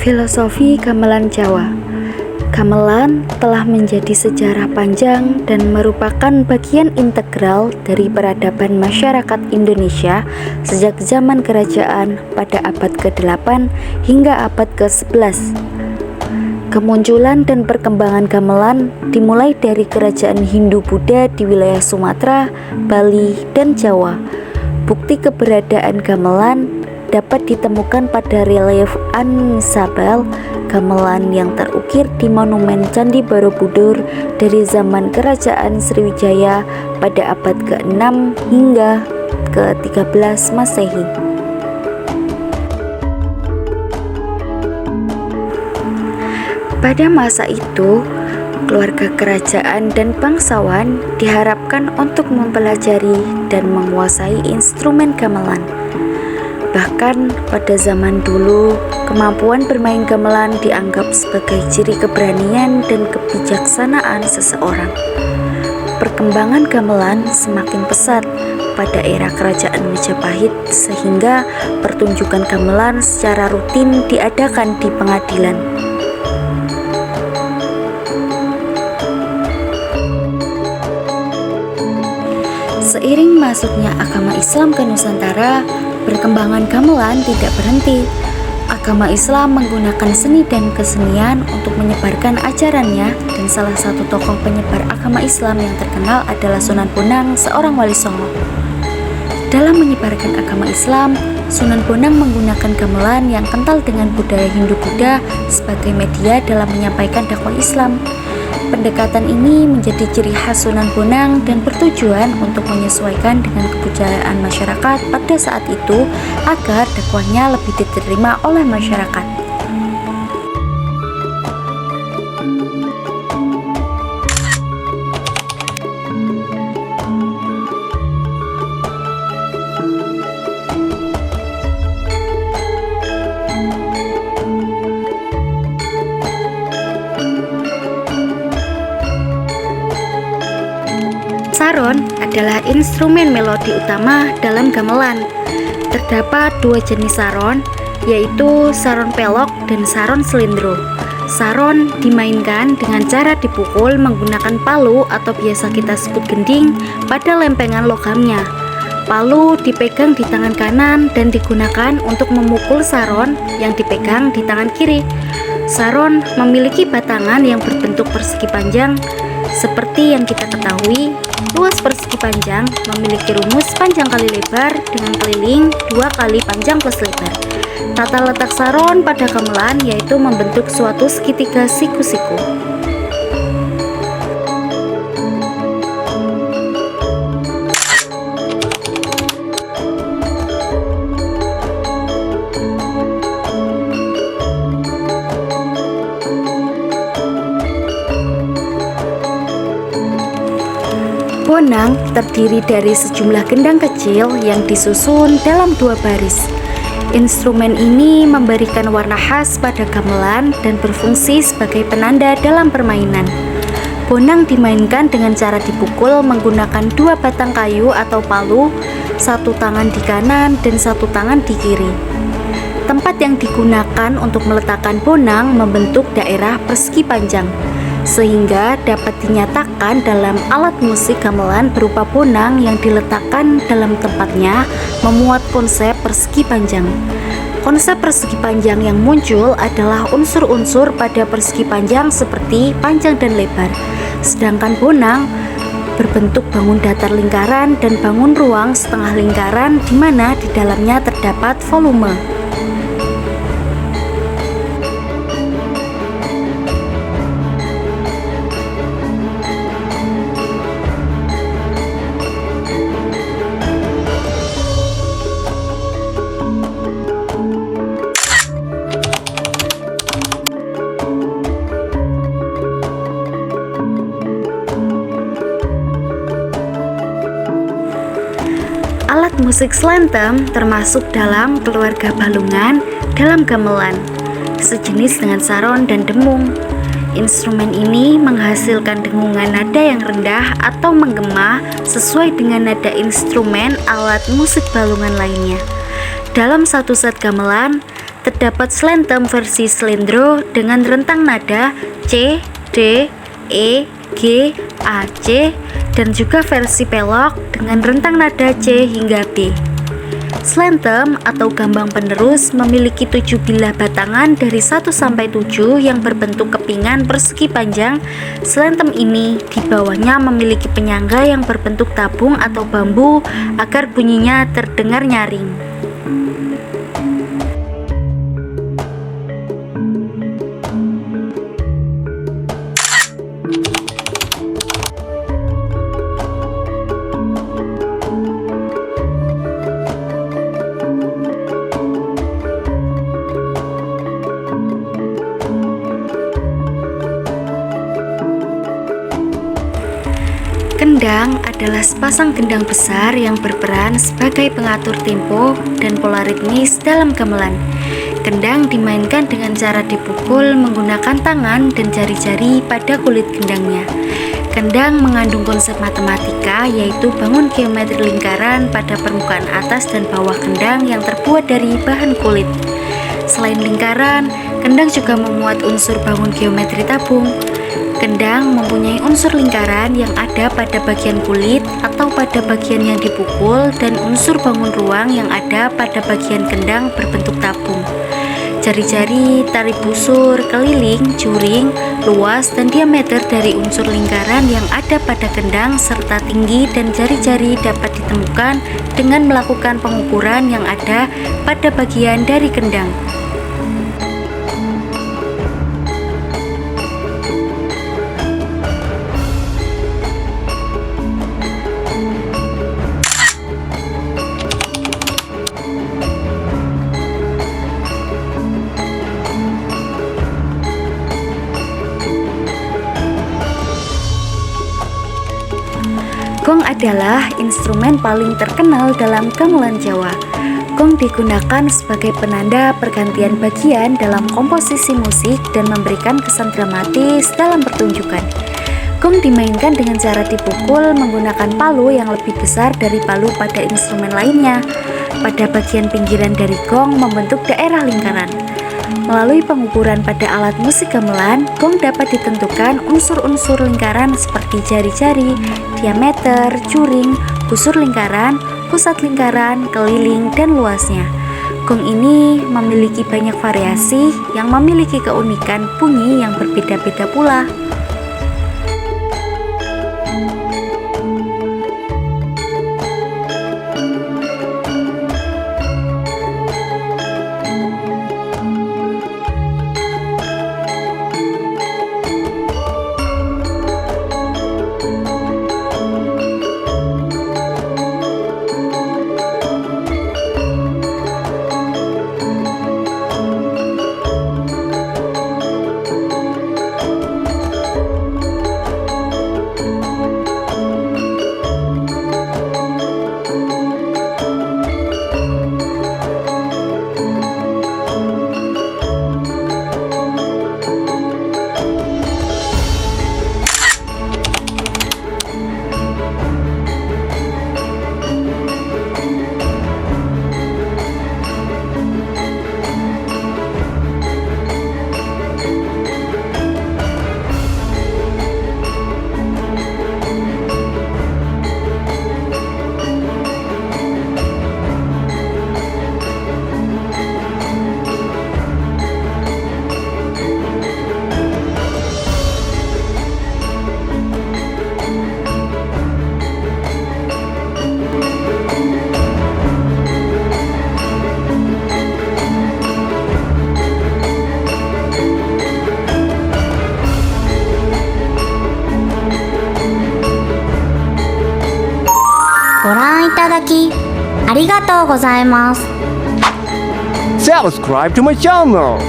Filosofi Gamelan Jawa. Gamelan telah menjadi sejarah panjang dan merupakan bagian integral dari peradaban masyarakat Indonesia sejak zaman kerajaan pada abad ke-8 hingga abad ke-11. Kemunculan dan perkembangan gamelan dimulai dari kerajaan Hindu-Buddha di wilayah Sumatera, Bali, dan Jawa. Bukti keberadaan gamelan dapat ditemukan pada relief An-Sabel gamelan yang terukir di Monumen Candi Borobudur dari zaman Kerajaan Sriwijaya pada abad ke-6 hingga ke-13 Masehi. Pada masa itu, keluarga kerajaan dan bangsawan diharapkan untuk mempelajari dan menguasai instrumen gamelan. Bahkan pada zaman dulu, kemampuan bermain gamelan dianggap sebagai ciri keberanian dan kebijaksanaan seseorang. Perkembangan gamelan semakin pesat pada era kerajaan Majapahit sehingga pertunjukan gamelan secara rutin diadakan di pengadilan. Seiring masuknya agama Islam ke Nusantara, perkembangan gamelan tidak berhenti. Agama Islam menggunakan seni dan kesenian untuk menyebarkan ajarannya, dan salah satu tokoh penyebar agama Islam yang terkenal adalah Sunan Bonang, seorang wali songo. Dalam menyebarkan agama Islam, Sunan Bonang menggunakan gamelan yang kental dengan budaya Hindu-Buddha sebagai media dalam menyampaikan dakwah Islam. Pendekatan ini menjadi ciri khas Sunan Bonang dan bertujuan untuk menyesuaikan dengan kebudayaan masyarakat pada saat itu agar dakwahnya lebih diterima oleh masyarakat. Saron adalah instrumen melodi utama dalam gamelan. Terdapat dua jenis saron, yaitu saron pelok dan saron selindro. Saron dimainkan dengan cara dipukul menggunakan palu atau biasa kita sebut gending pada lempengan logamnya. Palu dipegang di tangan kanan dan digunakan untuk memukul saron yang dipegang di tangan kiri. Saron memiliki batangan yang berbentuk persegi panjang. Seperti yang kita ketahui, luas persegi panjang memiliki rumus panjang kali lebar dengan keliling 2 kali panjang plus lebar. Tata letak saron pada gamelan yaitu membentuk suatu segitiga siku-siku. Bonang terdiri dari sejumlah gendang kecil yang disusun dalam 2 baris. Instrumen ini memberikan warna khas pada gamelan dan berfungsi sebagai penanda dalam permainan. Bonang dimainkan dengan cara dipukul menggunakan 2 batang kayu atau palu, 1 tangan di kanan dan 1 tangan di kiri. Tempat yang digunakan untuk meletakkan bonang membentuk daerah persegi panjang, sehingga dapat dinyatakan dalam alat musik gamelan berupa bonang yang diletakkan dalam tempatnya memuat konsep persegi panjang. Konsep persegi panjang yang muncul adalah unsur-unsur pada persegi panjang seperti panjang dan lebar, sedangkan bonang berbentuk bangun datar lingkaran dan bangun ruang setengah lingkaran di mana di dalamnya terdapat volume. Alat musik slantem termasuk dalam keluarga balungan dalam gamelan, sejenis dengan saron dan demung. Instrumen ini menghasilkan dengungan nada yang rendah atau menggema sesuai dengan nada instrumen alat musik balungan lainnya. Dalam satu set gamelan, Terdapat Slantem versi Slendro dengan rentang nada C, D, E, G, A, C, dan juga versi pelok dengan rentang nada C hingga B. Slantem atau gambang penerus memiliki 7 bilah batangan dari 1 sampai 7 yang berbentuk kepingan persegi panjang. Slantem ini di bawahnya memiliki penyangga yang berbentuk tabung atau bambu agar bunyinya terdengar nyaring. Kendang adalah sepasang gendang besar yang berperan sebagai pengatur tempo dan pola ritmis dalam gamelan. Kendang dimainkan dengan cara dipukul menggunakan tangan dan jari-jari pada kulit gendangnya. Kendang mengandung konsep matematika, yaitu bangun geometri lingkaran pada permukaan atas dan bawah kendang yang terbuat dari bahan kulit. Selain lingkaran, kendang juga memuat unsur bangun geometri tabung. Kendang mempunyai unsur lingkaran yang ada pada bagian kulit atau pada bagian yang dipukul dan unsur bangun ruang yang ada pada bagian kendang berbentuk tabung. Jari-jari, tali busur, keliling, juring, luas, dan diameter dari unsur lingkaran yang ada pada kendang serta tinggi dan jari-jari dapat ditemukan dengan melakukan pengukuran yang ada pada bagian dari kendang. Gong adalah instrumen paling terkenal dalam gamelan Jawa. Gong digunakan sebagai penanda pergantian bagian dalam komposisi musik dan memberikan kesan dramatis dalam pertunjukan. Gong dimainkan dengan cara dipukul menggunakan palu yang lebih besar dari palu pada instrumen lainnya. Pada bagian pinggiran dari gong membentuk daerah lingkaran. Melalui pengukuran pada alat musik gamelan, gong dapat ditentukan unsur-unsur lingkaran seperti jari-jari, diameter, juring, busur lingkaran, pusat lingkaran, keliling, dan luasnya. Gong ini memiliki banyak variasi yang memiliki keunikan bunyi yang berbeda-beda pula. Subscribe to my channel.